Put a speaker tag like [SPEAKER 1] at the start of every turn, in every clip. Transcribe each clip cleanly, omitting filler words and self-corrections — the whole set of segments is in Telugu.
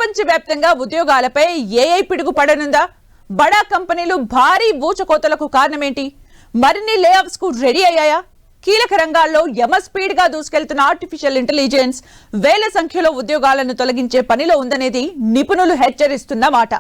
[SPEAKER 1] ప్రపంచవ్యాప్తంగా ఉద్యోగాలపై ఏఐ పిడుగు పడనుందా? బడా కంపెనీలు భారీ ఊచకోతలకు కారణమేంటి? మరిన్ని లేఆఫ్స్ కు రెడీ అయ్యాయా? కీలక రంగాల్లో యమ స్పీడ్ గా దూసుకెళ్తున్న ఆర్టిఫిషియల్ ఇంటెలిజెన్స్ వేల సంఖ్యలో ఉద్యోగాలను తొలగించే పనిలో ఉందనేది నిపుణులు హెచ్చరిస్తున్న మాట.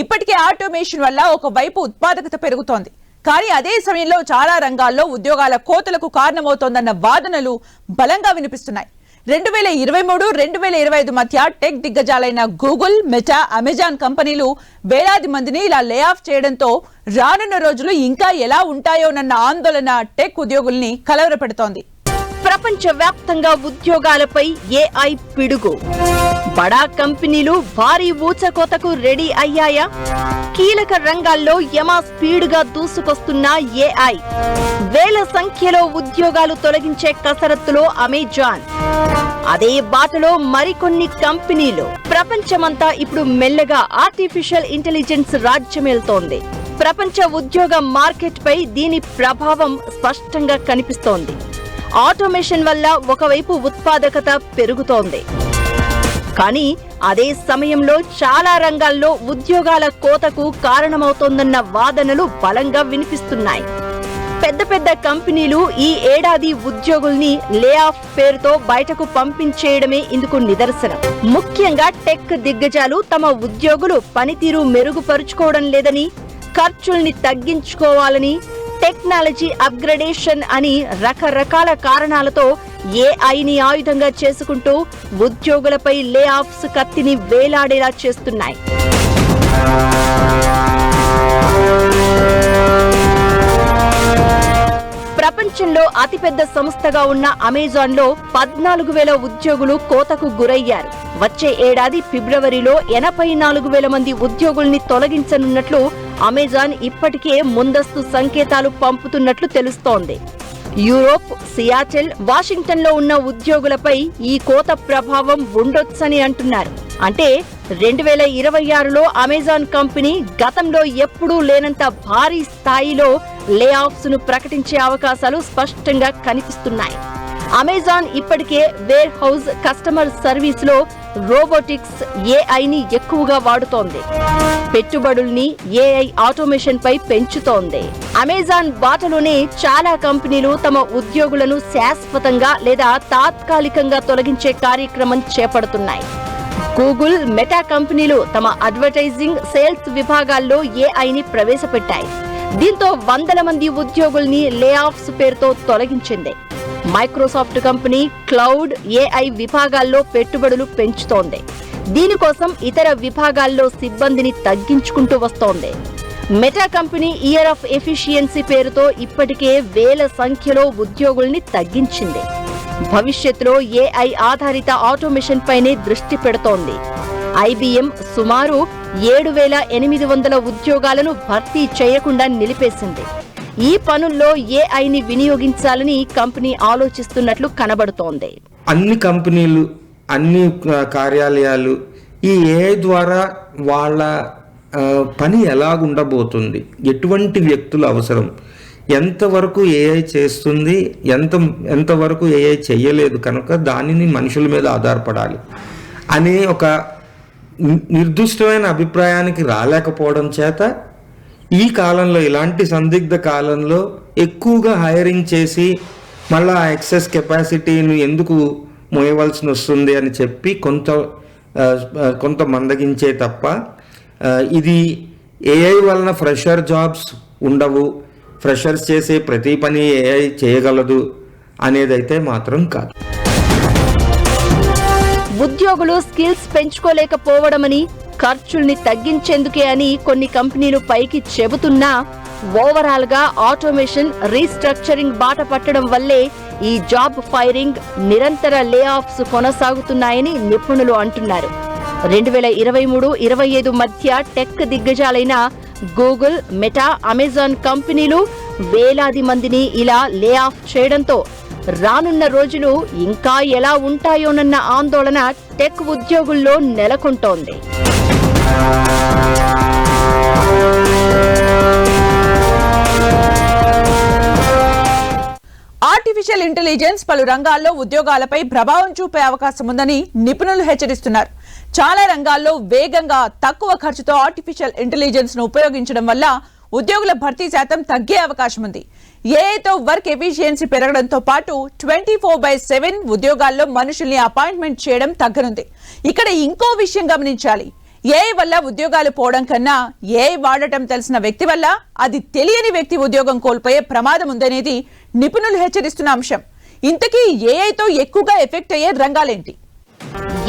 [SPEAKER 1] ఇప్పటికే ఆటోమేషన్ వల్ల ఒకవైపు ఉత్పాదకత పెరుగుతోంది, కానీ అదే సమయంలో చాలా రంగాల్లో ఉద్యోగాల కోతలకు కారణమవుతోందన్న వాదనలు బలంగా వినిపిస్తున్నాయి. 2023-2025 మధ్య టెక్ దిగ్గజాలైన గూగుల్, మెటా, అమెజాన్ కంపెనీలు వేలాది మందిని ఇలా లే ఆఫ్ చేయడంతో రానున్న రోజులు ఇంకా ఎలా ఉంటాయోనన్న ఆందోళన టెక్ ఉద్యోగుల్ని కలవరపెడుతోంది.
[SPEAKER 2] ప్రపంచవ్యాప్తంగా ఉద్యోగాలపై ఏఐ పిడుగు. బడా కంపెనీలు భారీ ఊచకోతకు రెడీ అయ్యాయా? కీలక రంగాల్లో యమ స్పీడ్గా దూసుకొస్తున్న ఏఐ వేల సంఖ్యలో ఉద్యోగాలు తొలగించే కసరత్తులో అమెజాన్. అదే బాటలో మరికొన్ని కంపెనీలు. ప్రపంచమంతా ఇప్పుడు మెల్లగా ఆర్టిఫిషియల్ ఇంటెలిజెన్స్ రాజ్యమేల్తోంది. ప్రపంచ ఉద్యోగ మార్కెట్ పై దీని ప్రభావం స్పష్టంగా కనిపిస్తోంది. ఆటోమేషన్ వల్ల ఒకవైపు ఉత్పాదకత పెరుగుతోంది, కానీ అదే సమయంలో చాలా రంగాల్లో ఉద్యోగాల కోతకు కారణమవుతోందన్న వాదనలు బలంగా వినిపిస్తున్నాయి. పెద్ద పెద్ద కంపెనీలు ఈ ఏడాది ఉద్యోగుల్ని లే ఆఫ్ పేరుతో బయటకు పంపించేయడమే ఇందుకు నిదర్శనం. ముఖ్యంగా టెక్ దిగ్గజాలు తమ ఉద్యోగులు పనితీరు మెరుగుపరుచుకోవడం లేదని, ఖర్చుల్ని తగ్గించుకోవాలని, టెక్నాలజీ అప్గ్రేడేషన్ అని రకరకాల కారణాలతో ఏఐని ఆయుధంగా చేసుకుంటూ ఉద్యోగులపై లే ఆఫ్స్ కత్తిని వేలాడేలా చేస్తున్నాయి. ప్రపంచంలో అతిపెద్ద సంస్థగా ఉన్న అమెజాన్ లో 14,000 ఉద్యోగులు కోతకు గురయ్యారు. వచ్చే ఏడాది ఫిబ్రవరిలో 84,000 మంది ఉద్యోగుల్ని తొలగించనున్నట్లు అమెజాన్ ఇప్పటికే ముందస్తు సంకేతాలు పంపుతున్నట్లు తెలుస్తోంది. యూరోప్, సియాటెల్, వాషింగ్టన్ లో ఉన్న ఉద్యోగులపై ఈ కోత ప్రభావం ఉండొచ్చని అంటున్నారు. అంటే 2026లో అమెజాన్ కంపెనీ గతంలో ఎప్పుడూ లేనంత భారీ స్థాయిలో లే ఆఫ్స్ ను ప్రకటించే అవకాశాలు స్పష్టంగా కనిపిస్తున్నాయి. అమెజాన్ ఇప్పటికే వేర్ హౌస్, కస్టమర్ సర్వీస్ లో రోబోటిక్స్, ఏఐని ఎక్కువగా వాడుతోంది. పెట్టుబడుల్ని ఏఐ ఆటోమేషన్ పై పెంచుతోంది. అమెజాన్ బాటలోనే చాలా కంపెనీలు తమ ఉద్యోగులను శాశ్వతంగా లేదా తాత్కాలికంగా తొలగించే కార్యక్రమం చేపడుతున్నాయి. గూగుల్, మెటా కంపెనీలు తమ అడ్వర్టైజింగ్, సేల్స్ విభాగాల్లో ఏఐని ప్రవేశపెట్టాయి. దీంతో వందల మంది ఉద్యోగుల్ని లే ఆఫ్స్ పేరుతో తొలగించింది. మైక్రోసాఫ్ట్ కంపెనీ క్లౌడ్, ఏఐ విభాగాల్లో పెట్టుబడులు పెంచుతోంది. దీనికోసం ఇతర విభాగాల్లో సిబ్బందిని తగ్గించుకుంటూ వస్తోంది. Meta company year of efficiency పేరుతో ఇప్పటికే వేల సంఖ్యలో ఉద్యోగుల్ని తగ్గించింది. భవిష్యత్తులో ఏఐ ఆధారిత ఆటోమేషన్ పైనే దృష్టి పెడుతోంది. ఐబిఎం సుమారు 7,800 ఉద్యోగాలను భర్తీ చేయకుండా నిలిపేసింది. ఈ పనుల్లో ఏఐని వినియోగించాలని కంపెనీ ఆలోచిస్తున్నట్లు కనబడుతోంది.
[SPEAKER 3] అన్ని కంపెనీలు, అన్ని కార్యాలయాలు ఈ ఏఐ ద్వారా వాళ్ళ పని ఎలాగుండబోతుంది, ఎటువంటి వ్యక్తులు అవసరం, ఎంతవరకు ఏఐ చేస్తుంది, ఎంతవరకు ఏఐ చేయలేదు, కనుక దానిని మనుషుల మీద ఆధారపడాలి అనే ఒక నిర్దిష్టమైన అభిప్రాయానికి రాలేకపోవడం చేత ఈ కాలంలో, ఇలాంటి సందిగ్ధ కాలంలో ఎక్కువగా హైరింగ్ చేసి మళ్ళీ ఆ ఎక్సెస్ కెపాసిటీని ఎందుకు మోయవలసి వస్తుంది అని చెప్పి కొంత మందగించే తప్ప ఇది ఏఐ వలన ఫ్రెషర్ జాబ్స్ ఉండవు, ఫ్రెషర్స్ చేసే ప్రతి పని ఏఐ చేయగలదు అనేదైతే మాత్రం కాదు.
[SPEAKER 2] ఉద్యోగులు స్కిల్స్ పెంచుకోలేకపోవడమని, ఖర్చుల్ని తగ్గించేందుకే అని కొన్ని కంపెనీలు పైకి చెబుతున్నా ఓవరాల్ గా ఆటోమేషన్, రీస్ట్రక్చరింగ్ బాట పట్టడం వల్లే ఈ జాబ్ ఫైరింగ్, నిరంతర లే ఆఫ్స్ కొనసాగుతున్నాయని నిపుణులు అంటున్నారు. 2023-25 మధ్య టెక్ దిగ్గజాలైన గూగుల్, మెటా, అమెజాన్ కంపెనీలు వేలాది మందిని ఇలా లే ఆఫ్ చేయడంతో రానున్న రోజులు ఇంకా ఎలా ఉంటాయోనన్న ఆందోళన టెక్ ఉద్యోగుల్లో నెలకొంటోంది.
[SPEAKER 1] ఆర్టిఫిషియల్ ఇంటెలిజెన్స్ పలు రంగాల్లో ఉద్యోగాలపై ప్రభావం చూపే అవకాశం ఉందని నిపుణులు హెచ్చరిస్తున్నారు. చాలా రంగాల్లో వేగంగా తక్కువ ఖర్చుతో ఆర్టిఫిషియల్ ఇంటెలిజెన్స్ ను ఉపయోగించడం వల్ల ఉద్యోగుల భర్తీ శాతం తగ్గే అవకాశం ఉంది. ఏఐతో వర్క్ ఎఫిషియన్సీ పెరగడంతో పాటు 24/7 ఉద్యోగాల్లో మనుషుల్ని అపాయింట్మెంట్ చేయడం తగ్గనుంది. ఇక్కడ ఇంకో విషయం గమనించాలి. ఏఐ వల్ల ఉద్యోగాలు పోవడం కన్నా ఏఐ వాడటం తెలిసిన వ్యక్తి వల్ల అది తెలియని వ్యక్తి ఉద్యోగం కోల్పోయే ప్రమాదం ఉందనేది నిపుణులు హెచ్చరిస్తున్న అంశం. ఇంతకీ ఏఐతో ఎక్కువగా ఎఫెక్ట్ అయ్యే రంగాలేంటి?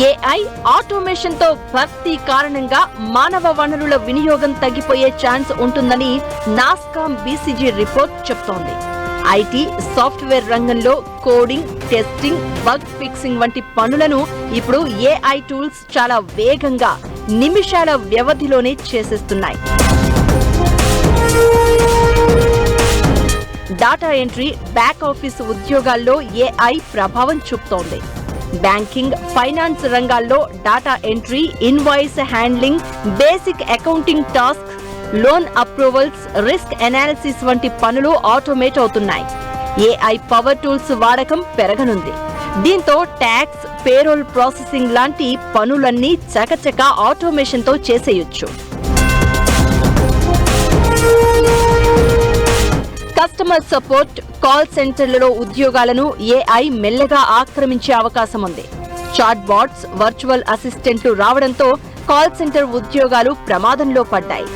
[SPEAKER 2] ఏఐ ఆటోమేషన్ తో భర్తీ కారణంగా మానవ వనరుల వినియోగం తగ్గిపోయే ఛాన్స్ ఉంటుందని నాస్కామ్ బీసీజీ రిపోర్ట్ చెప్తోంది. ఐటీ, సాఫ్ట్వేర్ రంగంలో కోడింగ్, టెస్టింగ్, బగ్ ఫిక్సింగ్ వంటి పనులను ఇప్పుడు ఏఐ టూల్స్ చాలా వేగంగా నిమిషాల వ్యవధిలోనే చేసేస్తున్నాయి. డాటా ఎంట్రీ, బ్యాక్ ఆఫీస్ ఉద్యోగాల్లో ఏఐ ప్రభావం చూపుతోంది. బ్యాంకింగ్, ఫైనాన్స్ రంగాల్లో data entry, invoice handling, basic accounting task, loan approvals, risk analysis వంటి పనులు ఆటోమేట్ అవుతున్నాయి. ఏఐ పవర్ టూల్స్ వాడకం పెరగనుంది. దీంతో ట్యాక్స్, పేరోల్ ప్రాసెసింగ్ లాంటి పనులన్నీ చకచక ఆటోమేషన్ తో చేసేయొచ్చు. కస్టమర్ సపోర్ట్, కాల్ సెంటర్లలో ఉద్యోగాలను ఏఐ మెల్లగా ఆక్రమించే అవకాశం ఉంది. చాట్ బాట్స్, వర్చువల్ అసిస్టెంట్లు రావడంతో కాల్ సెంటర్ ఉద్యోగాలు ప్రమాదంలో పడ్డాయి.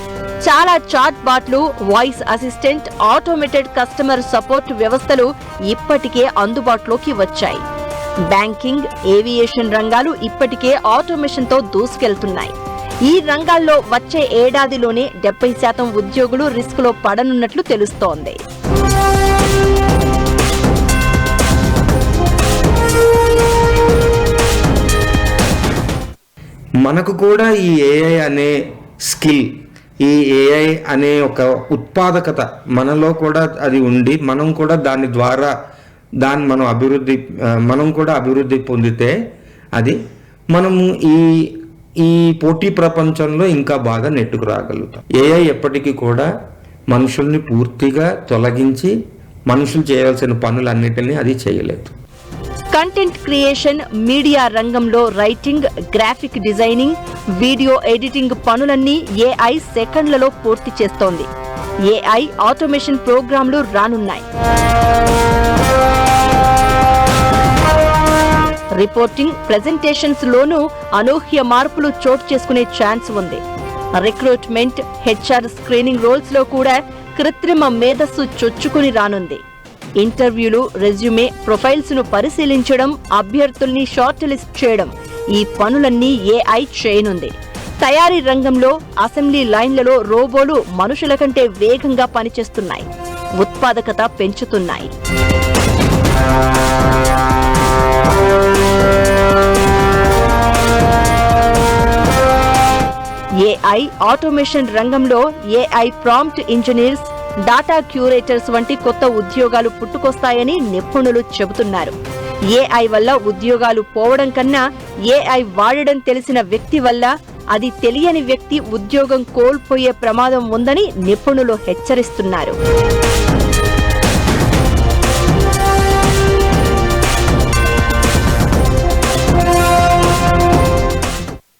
[SPEAKER 2] చాలా చాట్ బాట్లు, voice assistant, automated customer support వ్యవస్థలు ఇప్పటికే అందుబాటులోకి వచ్చాయి. బ్యాంకింగ్, ఏవియేషన్ రంగాలు ఇప్పటికే ఆటోమేషన్ తో దూసుకెళ్తున్నాయి. ఈ రంగాల్లో వచ్చే ఏడాదిలోనే 70% ఉద్యోగులు రిస్క్ లో పడనున్నట్లు తెలుస్తోంది.
[SPEAKER 3] మనకు కూడా ఈ ఏఐ అనే స్కిల్, ఈ ఏఐ అనే ఒక ఉత్పాదకత మనలో కూడా అది ఉండి మనం కూడా దాని ద్వారా మనం కూడా అభివృద్ధి పొందితే అది మనము ఈ పోటీ ప్రపంచంలో ఇంకా బాగా నెట్టుకు రాగలుగుతాం. ఏఐ ఎప్పటికీ కూడా మనుషుల్ని పూర్తిగా తొలగించి మనుషులు చేయాల్సిన పనులన్నిటినీ అది చేయలేదు.
[SPEAKER 2] కంటెంట్ క్రియేషన్, మీడియా రంగంలో writing, graphic designing, video editing పనులన్నీ ఏఐ సెకండ్లలో పూర్తి చేస్తోంది. ఏఐ ఆటోమేషన్ ప్రోగ్రాంలు రానున్నాయి. రిపోర్టింగ్, ప్రెజెంటేషన్స్ లోనూ అనూహ్య మార్పులు చోటు చేసుకునే ఛాన్స్ ఉంది. రిక్రూట్మెంట్, హెచ్ఆర్ స్క్రీనింగ్ రోల్స్ లో కూడా కృత్రిమ మేధస్సు చొచ్చుకుని రానుంది. ఇంటర్వ్యూలు, రెజ్యూమే, ప్రొఫైల్స్ ను పరిశీలించడం, అభ్యర్థుల్ని షార్ట్ లిస్ట్ చేయడం, ఈ పనులన్నీ ఏఐ చేయనుంది. తయారీ రంగంలో అసెంబ్లీ లైన్లలో రోబోలు మనుషుల కంటే వేగంగా పనిచేస్తున్నాయి, ఉత్పాదకత పెంచుతున్నాయి. ఏఐ ఆటోమేషన్ రంగంలో AI prompt engineers, data curators వంటి కొత్త ఉద్యోగాలు పుట్టుకొస్తాయని నిపుణులు చెబుతున్నారు. ఏఐ వల్ల ఉద్యోగాలు పోవడం కన్నా ఏఐ వాడడం తెలిసిన వ్యక్తి వల్ల అది తెలియని వ్యక్తి ఉద్యోగం కోల్పోయే ప్రమాదం ఉందని నిపుణులు హెచ్చరిస్తున్నారు.